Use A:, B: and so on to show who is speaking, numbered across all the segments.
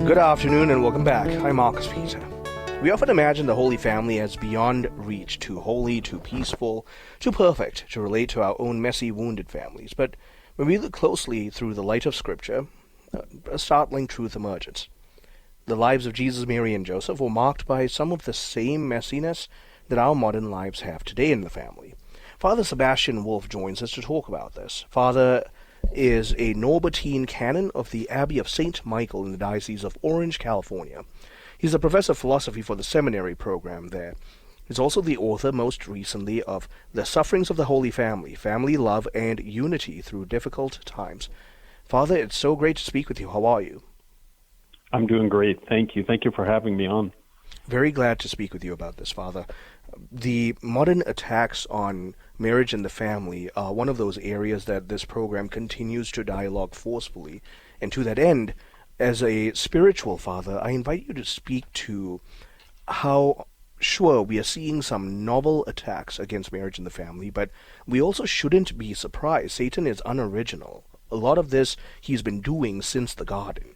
A: Good afternoon and welcome back. I'm Marcus Peter. We often imagine the Holy Family as beyond reach, too holy, too peaceful, too perfect to relate to our own messy, wounded families. But when we look closely through the light of Scripture, a startling truth emerges. The lives of Jesus, Mary, and Joseph were marked by some of the same messiness that our modern lives have today in the family. Father Sebastian Wolfe joins us to talk about this. Father is a Norbertine Canon of the Abbey of St. Michael in the Diocese of Orange, California. He's a professor of philosophy for the seminary program there. He's also the author, most recently, of The Sufferings of the Holy Family, Family Love and Unity Through Difficult Times. Father, it's so great to speak with you. How are you?
B: I'm doing great. Thank you. Thank you for having me on.
A: Very glad to speak with you about this, Father. The modern attacks on marriage and the family are one of those areas that this program continues to dialogue forcefully. And to that end, as a spiritual father, I invite you to speak to how, sure, we are seeing some novel attacks against marriage and the family, but we also shouldn't be surprised. Satan is unoriginal. A lot of this he's been doing since the garden.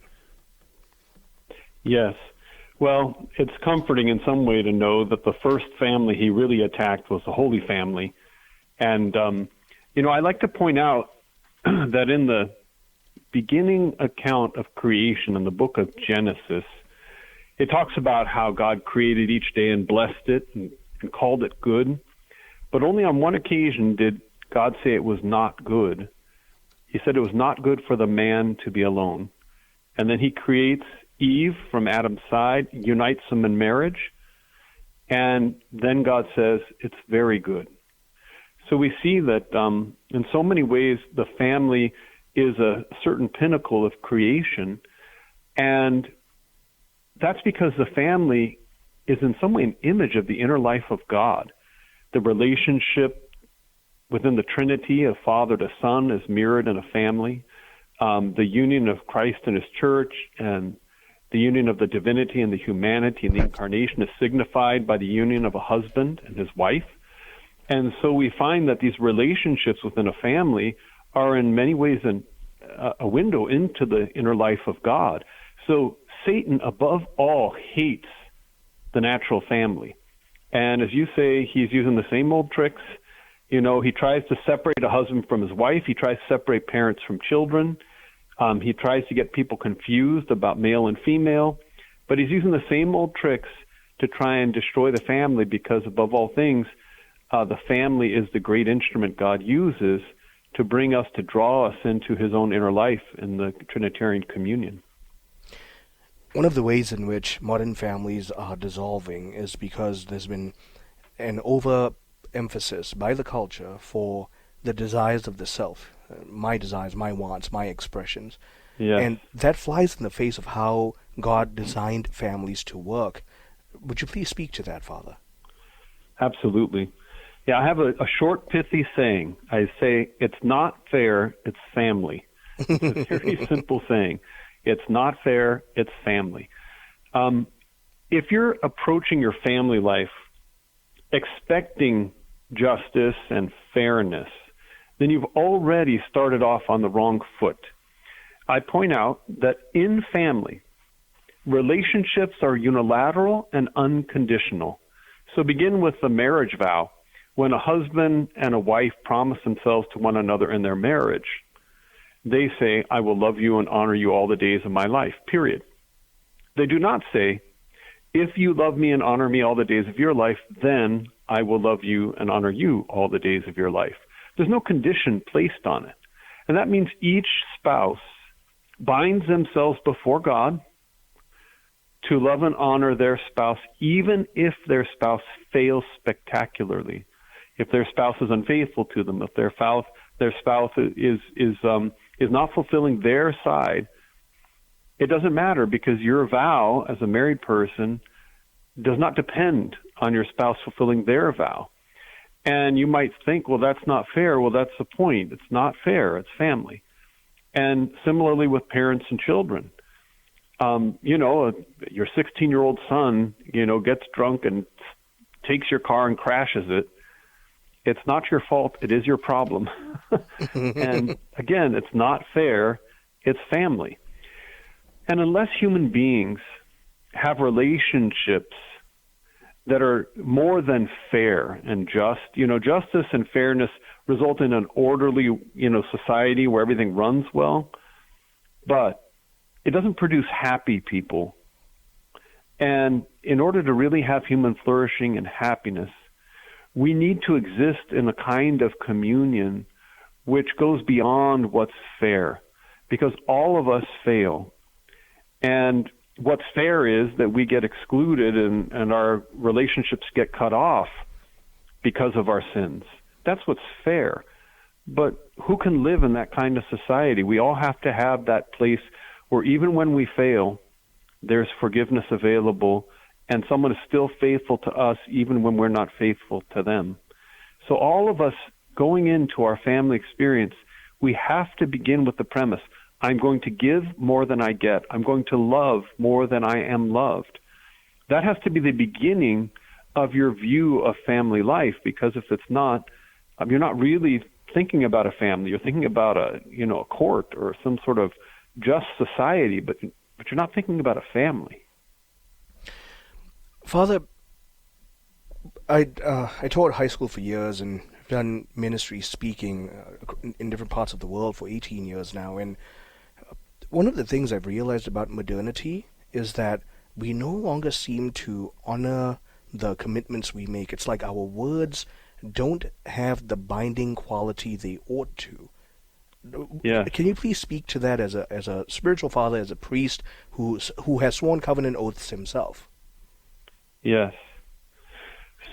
B: Yes. Well, it's comforting in some way to know that the first family he really attacked was the Holy Family. And, I like to point out that in the beginning account of creation in the book of Genesis, it talks about how God created each day and blessed it and called it good. But only on one occasion did God say it was not good. He said it was not good for the man to be alone. And then he creates Eve from Adam's side, unites them in marriage, and then God says it's very good. So we see that in so many ways the family is a certain pinnacle of creation, and that's because the family is in some way an image of the inner life of God. The relationship within the Trinity of Father to Son is mirrored in a family. The union of Christ and his church and the union of the divinity and the humanity and the incarnation is signified by the union of a husband and his wife. And so we find that these relationships within a family are in many ways a window into the inner life of God. So Satan, above all, hates the natural family. And as you say, he's using the same old tricks. He tries to separate a husband from his wife. He tries to separate parents from children. He tries to get people confused about male and female, but he's using the same old tricks to try and destroy the family because, above all things, the family is the great instrument God uses to bring us, to draw us into his own inner life in the Trinitarian communion.
A: One of the ways in which modern families are dissolving is because there's been an overemphasis by the culture for the desires of the self. My desires, my wants, my expressions.
B: Yes.
A: And that flies in the face of how God designed families to work. Would you please speak to that, Father?
B: Absolutely. Yeah, I have a short, pithy saying. I say, it's not fair, it's family. It's a very simple saying. It's not fair, it's family. If you're approaching your family life expecting justice and fairness, then you've already started off on the wrong foot. I point out that in family, relationships are unilateral and unconditional. So begin with the marriage vow. When a husband and a wife promise themselves to one another in their marriage, they say, I will love you and honor you all the days of my life, period. They do not say, if you love me and honor me all the days of your life, then I will love you and honor you all the days of your life. There's no condition placed on it. And that means each spouse binds themselves before God to love and honor their spouse, even if their spouse fails spectacularly. If their spouse is unfaithful to them, if their spouse is not fulfilling their side, it doesn't matter, because your vow as a married person does not depend on your spouse fulfilling their vow. And you might think, well, that's not fair. Well, that's the point. It's not fair. It's family. And similarly with parents and children. Your 16-year-old son, gets drunk and takes your car and crashes it. It's not your fault. It is your problem. And again, it's not fair. It's family. And unless human beings have relationships that are more than fair and just, justice and fairness result in an orderly, society where everything runs well, but it doesn't produce happy people. And in order to really have human flourishing and happiness, we need to exist in a kind of communion which goes beyond what's fair, because all of us fail. And what's fair is that we get excluded and our relationships get cut off because of our sins. That's what's fair. But who can live in that kind of society? We all have to have that place where even when we fail, there's forgiveness available, and someone is still faithful to us even when we're not faithful to them. So all of us going into our family experience, we have to begin with the premise, I'm going to give more than I get. I'm going to love more than I am loved. That has to be the beginning of your view of family life, because if it's not, you're not really thinking about a family. You're thinking about a court or some sort of just society, but you're not thinking about a family.
A: Father, I taught high school for years and have done ministry speaking in different parts of the world for 18 years now. And one of the things I've realized about modernity is that we no longer seem to honor the commitments we make. It's like our words don't have the binding quality they ought to.
B: Yeah.
A: Can you please speak to that as a spiritual father, as a priest who has sworn covenant oaths himself?
B: Yes.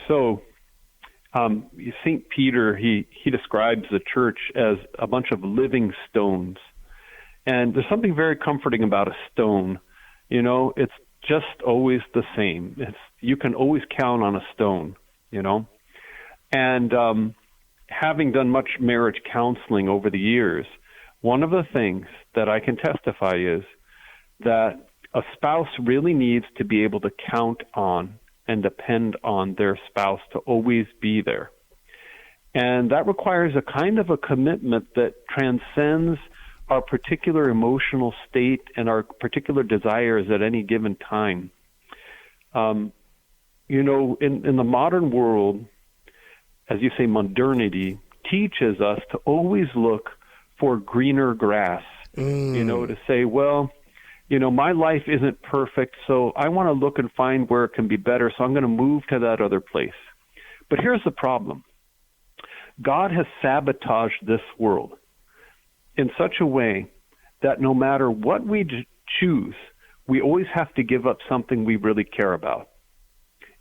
B: So, St. Peter, he describes the church as a bunch of living stones. And there's something very comforting about a stone. It's just always the same. You can always count on a stone, And having done much marriage counseling over the years, one of the things that I can testify is that a spouse really needs to be able to count on and depend on their spouse to always be there. And that requires a kind of a commitment that transcends our particular emotional state and our particular desires at any given time. In the modern world, as you say, modernity teaches us to always look for greener grass, to say, my life isn't perfect, so I want to look and find where it can be better, so I'm going to move to that other place. But here's the problem. God has sabotaged this world in such a way that no matter what we choose, we always have to give up something we really care about.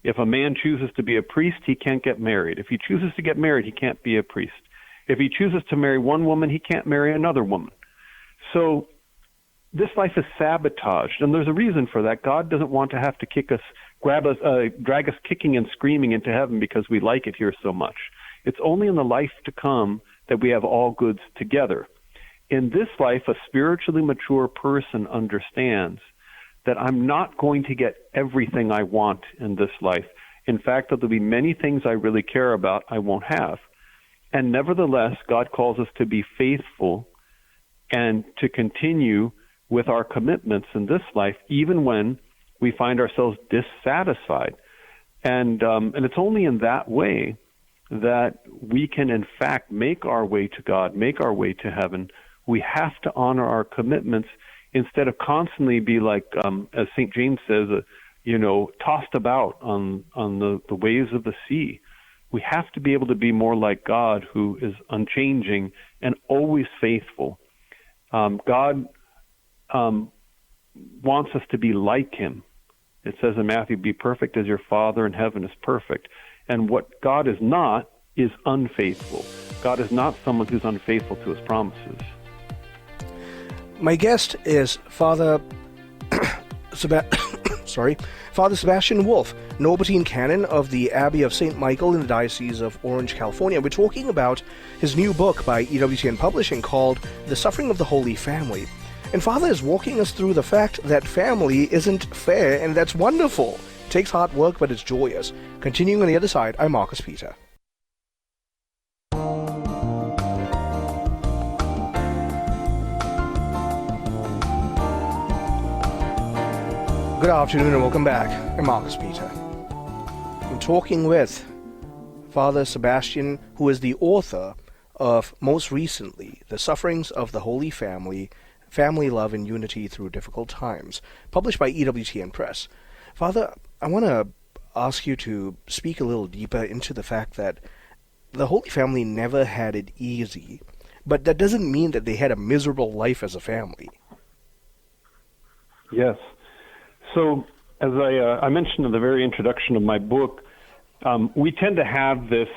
B: If a man chooses to be a priest, he can't get married. If he chooses to get married, he can't be a priest. If he chooses to marry one woman, he can't marry another woman. So this life is sabotaged, and there's a reason for that. God doesn't want to have to drag us kicking and screaming into heaven because we like it here so much. It's only in the life to come that we have all goods together. In this life, a spiritually mature person understands that I'm not going to get everything I want in this life. In fact, that there'll be many things I really care about I won't have. And nevertheless, God calls us to be faithful and to continue with our commitments in this life, even when we find ourselves dissatisfied. And it's only in that way that we can, in fact, make our way to God, make our way to heaven. We have to honor our commitments instead of constantly be like, as St. James says, tossed about on the waves of the sea. We have to be able to be more like God, who is unchanging and always faithful. God wants us to be like him. It says in Matthew, be perfect as your Father in heaven is perfect. And what God is not is unfaithful. God is not someone who's unfaithful to his promises.
A: My guest is Father Sebastian Wolfe, Norbertine Canon of the Abbey of St. Michael in the Diocese of Orange, California. We're talking about his new book by EWTN Publishing called The Suffering of the Holy Family. And Father is walking us through the fact that family isn't fair, and that's wonderful. It takes hard work, but it's joyous. Continuing on the other side, I'm Marcus Peter. Good afternoon and welcome back. I'm Marcus Peter. I'm talking with Father Sebastian, who is the author of, most recently, The Sufferings of the Holy Family, Family Love and Unity Through Difficult Times, published by EWTN Press. Father, I want to ask you to speak a little deeper into the fact that the Holy Family never had it easy, but that doesn't mean that they had a miserable life as a family.
B: Yes. So, as I mentioned in the very introduction of my book, we tend to have this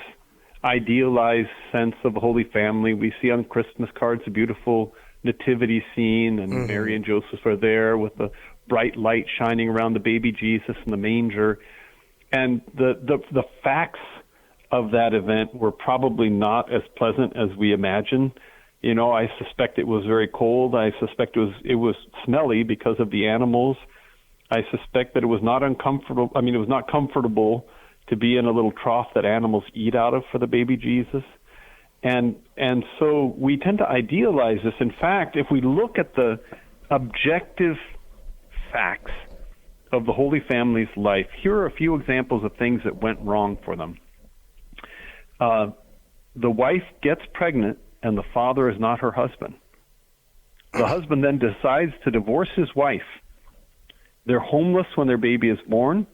B: idealized sense of the Holy Family. We see on Christmas cards a beautiful nativity scene, and Mary and Joseph are there with the bright light shining around the baby Jesus in the manger. And the facts of that event were probably not as pleasant as we imagine. You know, I suspect it was very cold. I suspect it was smelly because of the animals. I suspect that it was not uncomfortable. I mean, it was not comfortable to be in a little trough that animals eat out of for the baby Jesus. And so we tend to idealize this. In fact, if we look at the objective facts of the Holy Family's life, here are a few examples of things that went wrong for them. The wife gets pregnant, and the father is not her husband. The husband then decides to divorce his wife. They're homeless when their baby is born.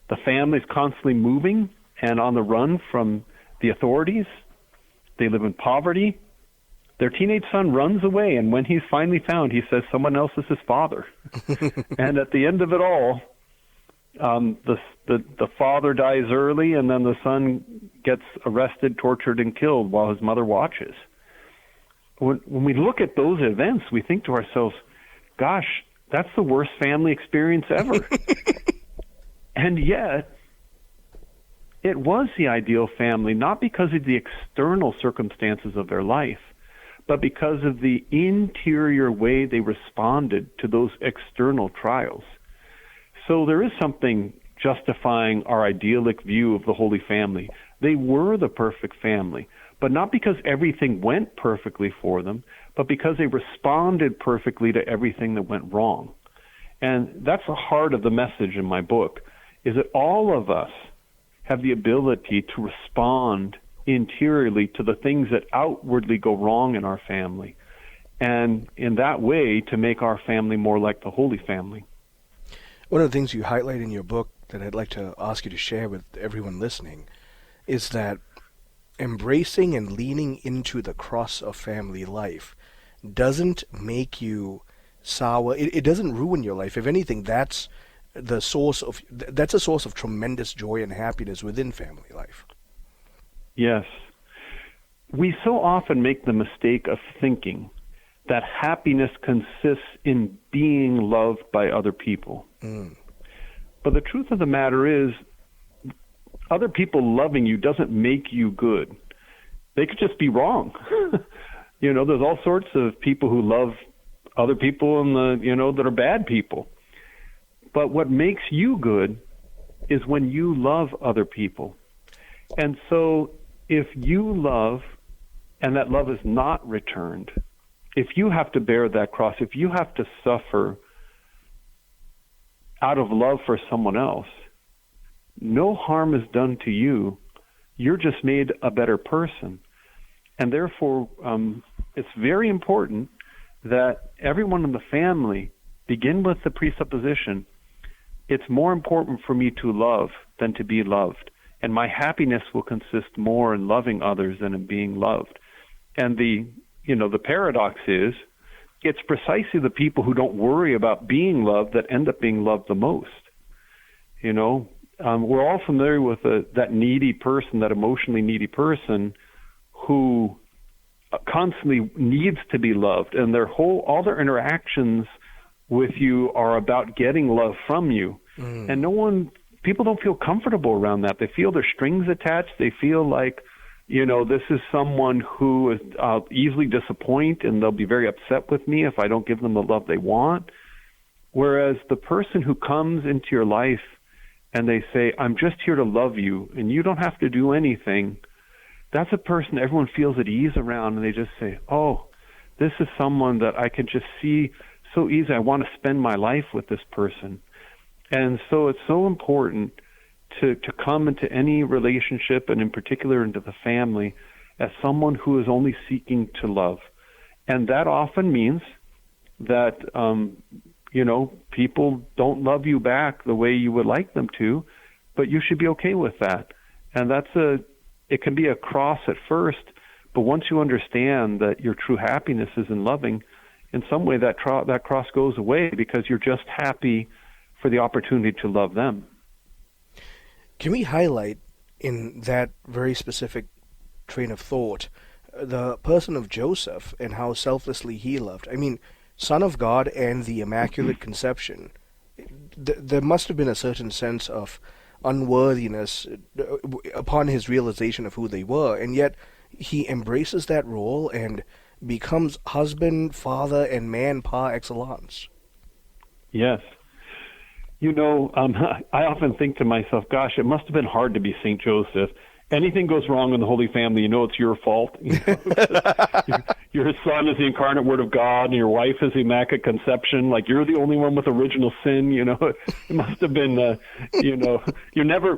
B: The family's constantly moving and on the run from the authorities. They live in poverty. Their teenage son runs away, and when he's finally found, he says someone else is his father. And at the end of it all, the father dies early, and then the son gets arrested, tortured, and killed while his mother watches. When we look at those events, we think to ourselves, gosh, that's the worst family experience ever. And yet, it was the ideal family, not because of the external circumstances of their life, but because of the interior way they responded to those external trials. So there is something justifying our idyllic view of the Holy Family. They were the perfect family, but not because everything went perfectly for them, but because they responded perfectly to everything that went wrong. And that's the heart of the message in my book, is that all of us have the ability to respond interiorly to the things that outwardly go wrong in our family, and in that way to make our family more like the Holy Family.
A: One of the things you highlight in your book that I'd like to ask you to share with everyone listening is that embracing and leaning into the cross of family life doesn't make you sour. It doesn't ruin your life. If anything, that's a source of tremendous joy and happiness within family life.
B: Yes. We so often make the mistake of thinking that happiness consists in being loved by other people. But the truth of the matter is, other people loving you doesn't make you good. They could just be wrong. You know, there's all sorts of people who love other people that are bad people. But what makes you good is when you love other people. And so if you love and that love is not returned, if you have to bear that cross, if you have to suffer out of love for someone else, no harm is done to you. You're just made a better person. And therefore, it's very important that everyone in the family begin with the presupposition, it's more important for me to love than to be loved. And my happiness will consist more in loving others than in being loved. And the paradox is, it's precisely the people who don't worry about being loved that end up being loved the most. You know, we're all familiar with that needy person, that emotionally needy person who constantly needs to be loved, and all their interactions with you are about getting love from you. And people don't feel comfortable around that. They feel their strings attached. They feel like, this is someone who is easily disappoint, and they'll be very upset with me if I don't give them the love they want. Whereas the person who comes into your life and they say, I'm just here to love you, and you don't have to do anything, that's a person everyone feels at ease around, and they just say, oh, this is someone that I can just see so easy. I want to spend my life with this person. And so it's so important to come into any relationship, and in particular into the family, as someone who is only seeking to love. And that often means that, people don't love you back the way you would like them to, but you should be okay with that. And it can be a cross at first, but once you understand that your true happiness is in loving, in some way that cross goes away because you're just happy for the opportunity to love them.
A: Can we highlight in that very specific train of thought the person of Joseph and how selflessly he loved? I mean, Son of God and the Immaculate Conception. There must have been a certain sense of unworthiness upon his realization of who they were, and yet he embraces that role and becomes husband, father, and man par excellence.
B: Yes. I often think to myself, gosh, it must have been hard to be St. Joseph. Anything goes wrong in the Holy Family, it's your fault. Your son is the incarnate Word of God, and your wife is the Immaculate Conception. Like, you're the only one with original sin. It must have been, you never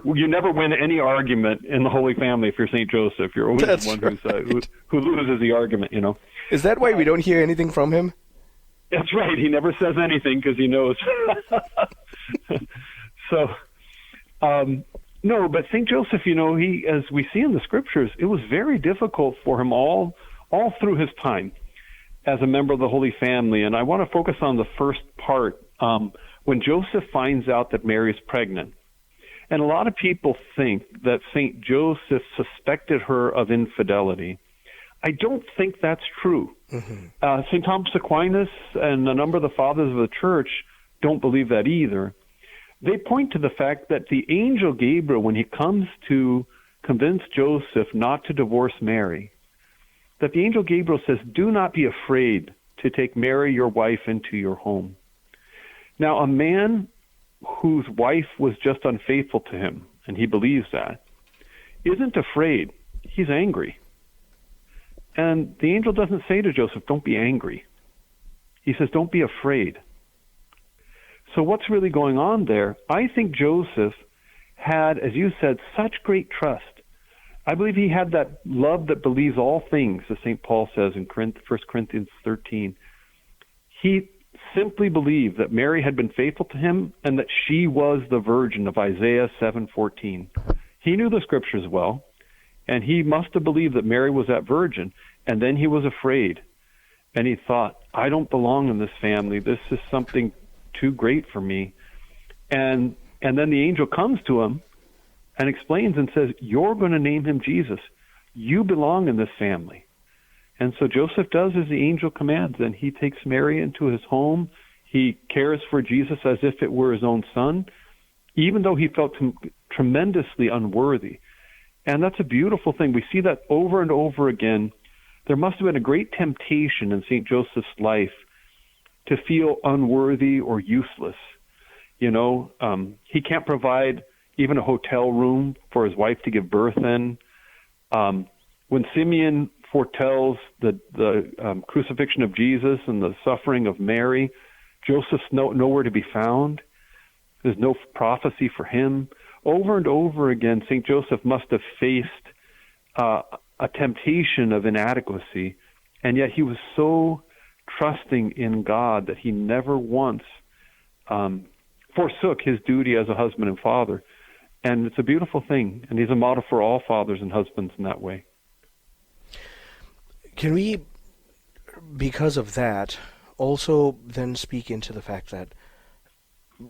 B: win any argument in the Holy Family if you're St. Joseph. You're always the one who loses the argument.
A: Is that why we don't hear anything from him?
B: That's right. He never says anything because he knows. So, no, but St. Joseph, he, as we see in the scriptures, it was very difficult for him all through his time as a member of the Holy Family. And I want to focus on the first part, when Joseph finds out that Mary is pregnant. And a lot of people think that St. Joseph suspected her of infidelity. I don't think that's true. Mm-hmm. St. Thomas Aquinas and a number of the fathers of the church don't believe that either. They point to the fact that the angel Gabriel, when he comes to convince Joseph not to divorce Mary, that the angel Gabriel says, "Do not be afraid to take Mary, your wife, into your home." Now, a man whose wife was just unfaithful to him, and he believes that, isn't afraid. He's angry. And the angel doesn't say to Joseph, "Don't be angry." He says, "Don't be afraid." So what's really going on there? I think Joseph had, as you said, such great trust. I believe he had that love that believes all things, as St. Paul says in 1 Corinthians 13. He simply believed that Mary had been faithful to him and that she was the virgin of Isaiah 7:14. He knew the scriptures well, and he must have believed that Mary was that virgin, and then he was afraid. And he thought, I don't belong in this family. This is something too great for me. And then the angel comes to him and explains and says, "You're going to name him Jesus. You belong in this family." And so Joseph does as the angel commands, and he takes Mary into his home. He cares for Jesus as if it were his own son, even though he felt tremendously unworthy. And that's a beautiful thing. We see that over and over again. There must have been a great temptation in St. Joseph's life to feel unworthy or useless. He can't provide even a hotel room for his wife to give birth in. When Simeon foretells the crucifixion of Jesus and the suffering of Mary, Joseph's nowhere to be found. There's no prophecy for him. Over and over again, St. Joseph must have faced a temptation of inadequacy, and yet he was so trusting in God that he never once forsook his duty as a husband and father. And it's a beautiful thing, and he's a model for all fathers and husbands in that way.
A: Can we, because of that, also then speak into the fact that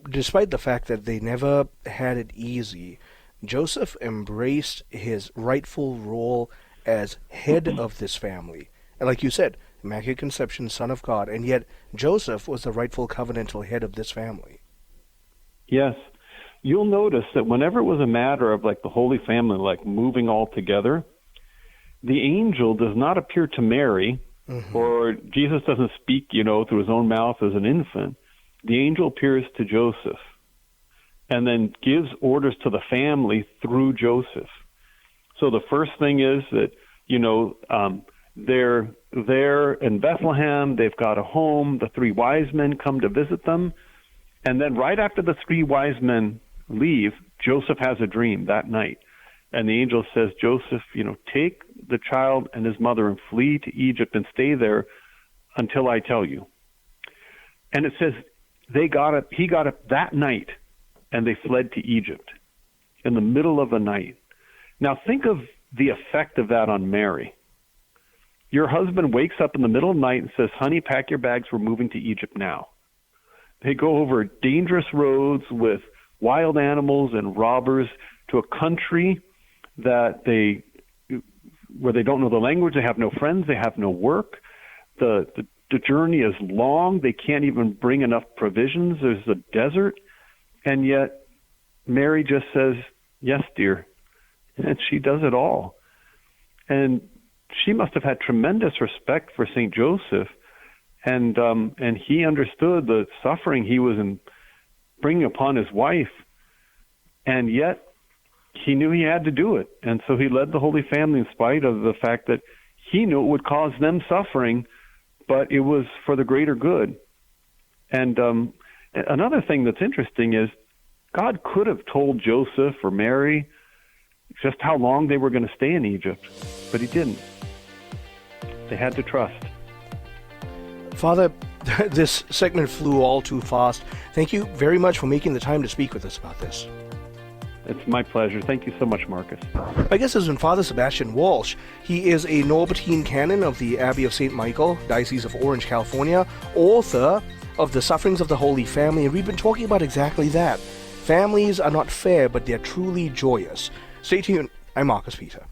A: despite the fact that they never had it easy, Joseph embraced his rightful role as head of this family. And like you said, Immaculate Conception, Son of God, and yet Joseph was the rightful covenantal head of this family.
B: Yes. You'll notice that whenever it was a matter of like the Holy Family, like moving all together, the angel does not appear to Mary, mm-hmm. or Jesus doesn't speak, through his own mouth as an infant. The angel appears to Joseph and then gives orders to the family through Joseph. So the first thing is that, they're there in Bethlehem. They've got a home. The three wise men come to visit them. And then right after the three wise men leave, Joseph has a dream that night. And the angel says, Joseph, take the child and his mother and flee to Egypt and stay there until I tell you. And it says he got up that night and they fled to Egypt in the middle of the night. Now think of the effect of that on Mary. Your husband wakes up in the middle of the night and says, honey, pack your bags, we're moving to Egypt now. They go over dangerous roads with wild animals and robbers to a country where they don't know the language, they have no friends, they have no work. The journey is long, they can't even bring enough provisions, there's a desert, and yet Mary just says, yes, dear, and she does it all. And she must have had tremendous respect for St. Joseph, and he understood the suffering he was bringing upon his wife, and yet he knew he had to do it. And so he led the Holy Family in spite of the fact that he knew it would cause them suffering, but it was for the greater good. And another thing that's interesting is God could have told Joseph or Mary just how long they were going to stay in Egypt, but he didn't. They had to trust.
A: Father, this segment flew all too fast. Thank you very much for making the time to speak with us about this.
B: It's my pleasure. Thank you so much, Marcus.
A: My guest has been Father Sebastian Walshe. He is a Norbertine Canon of the Abbey of St. Michael, Diocese of Orange, California, author of The Sufferings of the Holy Family, and we've been talking about exactly that. Families are not fair, but they're truly joyous. Stay tuned. I'm Marcus Peter.